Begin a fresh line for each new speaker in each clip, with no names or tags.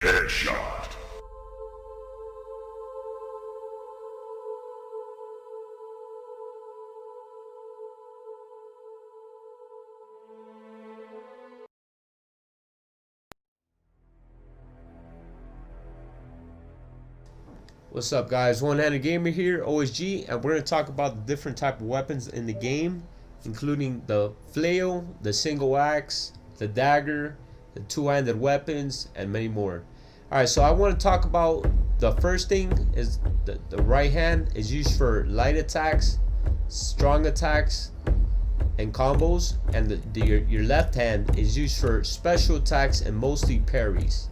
Headshot.
What's up, guys? One-handed gamer here, OHG, and we're going to talk about the different type of weapons in the game, including the flail, the single axe, the dagger, the two-handed weapons, and many more. Alright, so I want to talk about the first thing is the right hand is used for light attacks, strong attacks, and combos, and your left hand is used for special attacks and mostly parries.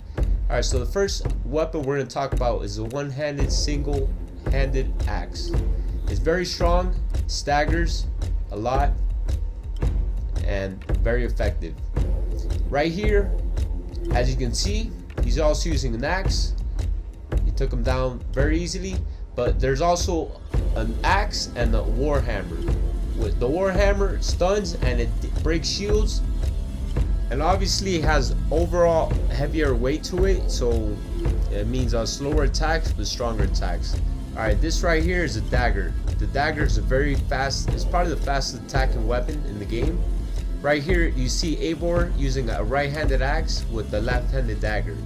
Alright, so the first weapon we're going to talk about is a one-handed, single-handed axe. It's very strong, staggers a lot, and very effective. Right here, as you can see, he's also using an axe. He took him down very easily, but there's also an axe and a Warhammer. With the Warhammer, stuns and it breaks shields. And obviously it has overall heavier weight to it, so it means slower attacks but stronger attacks. Alright, this right here is a dagger. The dagger is a very fast, it's probably the fastest attacking weapon in the game. Right here you see Eivor using a right-handed axe with the left-handed dagger.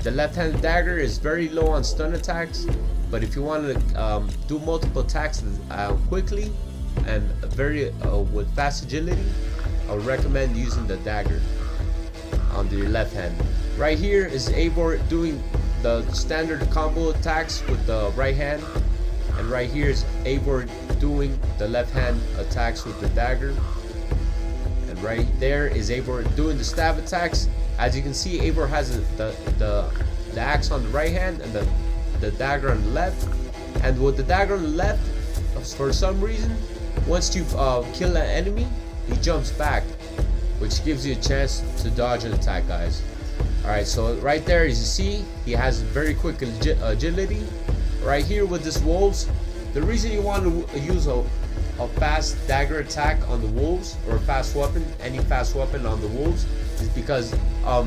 The left-handed dagger is very low on stun attacks, but if you want to do multiple attacks quickly and very with fast agility, I would recommend using the dagger on your left hand. Right here is Eivor doing the standard combo attacks with the right hand, and right here is Eivor doing the left hand attacks with the dagger, and right there is Eivor doing the stab attacks. As you can see, Eivor has the axe on the right hand and the dagger on the left, and with the dagger on the left, for some reason, once you kill an enemy, he jumps back, which gives you a chance to dodge an attack, guys. Alright, so right there, as you see, he has very quick agility. Right here with this wolves, the reason you want to use a fast dagger attack on the wolves, or a fast weapon, any fast weapon on the wolves, is because of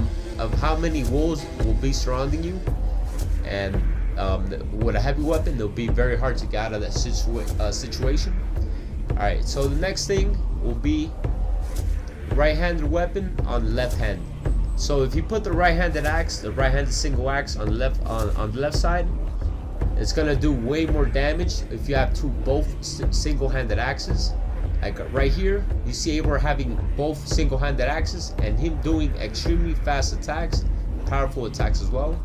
how many wolves will be surrounding you, and with a heavy weapon, it'll be very hard to get out of that situation. Alright, so the next thing will be right-handed weapon on the left hand. So if you put the right-handed axe, the right-handed single axe on the left side, it's gonna do way more damage if you have both single-handed axes. Like right here, you see Eivor having both single-handed axes and him doing extremely fast attacks, powerful attacks as well.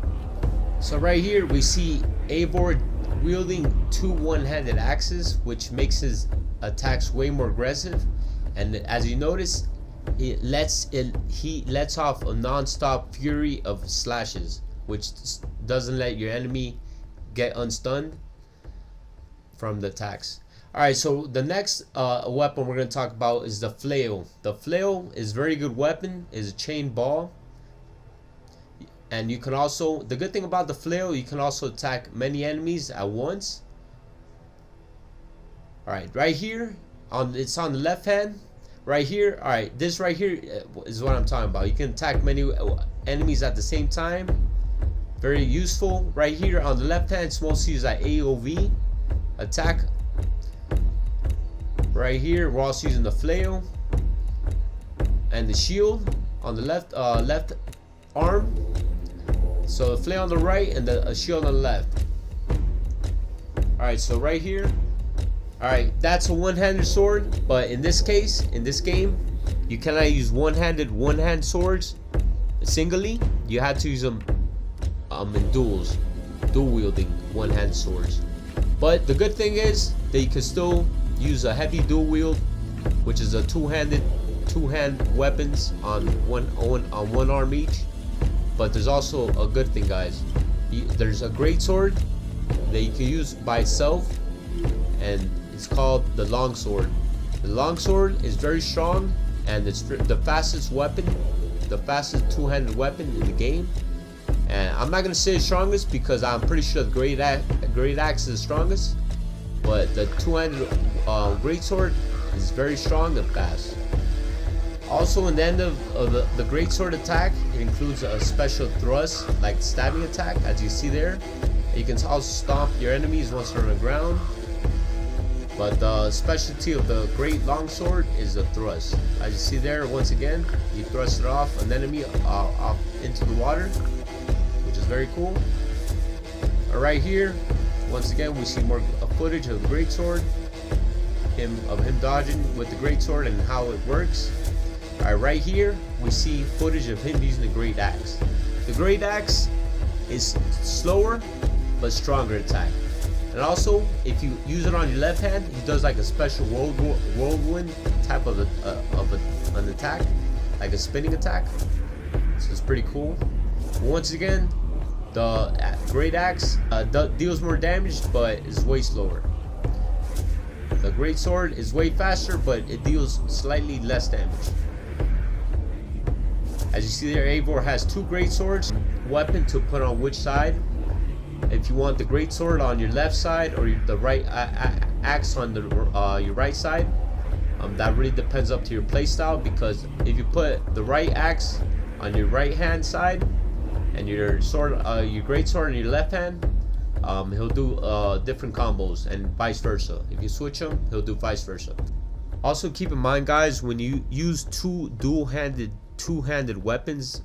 So right here we see Eivor wielding two one-handed axes, which makes his attacks way more aggressive, and as you notice, he lets off a non-stop fury of slashes, which doesn't let your enemy get unstunned from the attacks. Alright, so the next weapon we're going to talk about is the flail. The flail is a very good weapon, is a chain ball, and you can also, the good thing about the flail, you can also attack many enemies at once. Alright, right here, it's on the left hand. Right here, alright, this right here is what I'm talking about. You can attack many enemies at the same time. Very useful. Right here on the left hand, it's mostly used at AOV attack. Right here, we're also using the flail and the shield on the left arm. So the flail on the right and the shield on the left. Alright, so right here, alright, that's a one-handed sword, but in this case, in this game, you cannot use one-hand swords singly. You have to use them in dual wielding one-hand swords. But the good thing is that you can still use a heavy dual wield, which is a two-hand weapons on one arm each. But there's also a good thing, guys. There's a great sword that you can use by itself, and it's called the longsword. The longsword is very strong, and it's the fastest weapon, the fastest two-handed weapon in the game. And I'm not gonna say the strongest because I'm pretty sure the great axe is the strongest, but the two-handed great sword is very strong and fast. Also, in the end of the greatsword attack, it includes a special thrust, like stabbing attack, as you see there. You can also stomp your enemies once they're on the ground. But the specialty of the great longsword is the thrust. As you see there, once again, you thrust it off an enemy off into the water, which is very cool. Right here, once again, we see more footage of the greatsword, him dodging with the greatsword and how it works. Alright, right here we see footage of him using the great axe. The great axe is slower but stronger attack. And also, if you use it on your left hand, he does like a special whirlwind type of an attack, like a spinning attack. So it's pretty cool. Once again, the great axe deals more damage, but is way slower. The great sword is way faster, but it deals slightly less damage. As you see there, Eivor has two great swords. Weapon to put on which side. If you want the great sword on your left side or the right axe on the your right side, that really depends up to your playstyle. Because if you put the right axe on your right hand side and your sword, your great sword on your left hand, he'll do different combos, and vice versa. If you switch them, he'll do vice versa. Also, keep in mind, guys, when you use two-handed weapons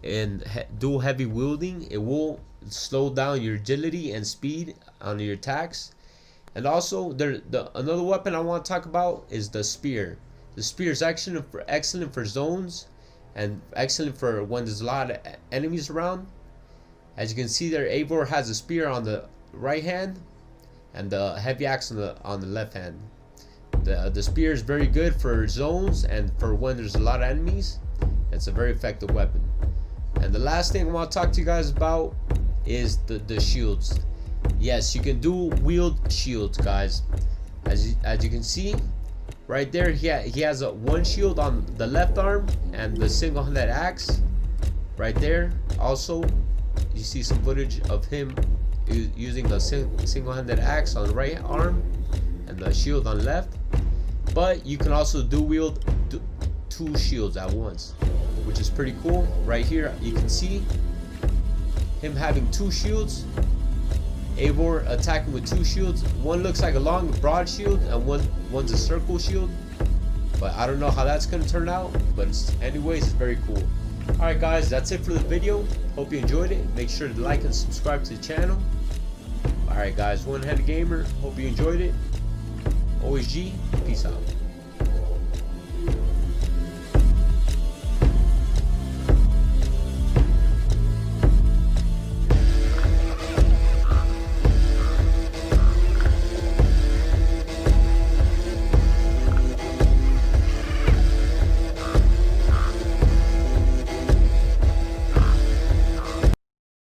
and dual heavy wielding, it will slow down your agility and speed on your attacks. And also, another weapon I want to talk about is the spear. The spear is excellent for zones and excellent for when there's a lot of enemies around. As you can see there, Eivor has a spear on the right hand and the heavy axe on the left hand. The spear is very good for zones and for when there's a lot of enemies. It's a very effective weapon. And the last thing I want to talk to you guys about is the shields. Yes, you can dual wield shields, guys. As you can see right there, he has one shield on the left arm and the single-handed axe right there. Also, you see some footage of him using the single-handed axe on the right arm and the shield on the left. But you can also dual wield two shields at once, which is pretty cool. Right here you can see him having two shields. Eivor attacking with two shields. One looks like a long broad shield and one's a circle shield, but I don't know how that's gonna turn out, but anyways, it's very cool. Alright guys, that's it for the video. Hope you enjoyed it. Make sure to like and subscribe to the channel. Alright guys, One-Handed Gamer, hope you enjoyed it. OHG, peace out.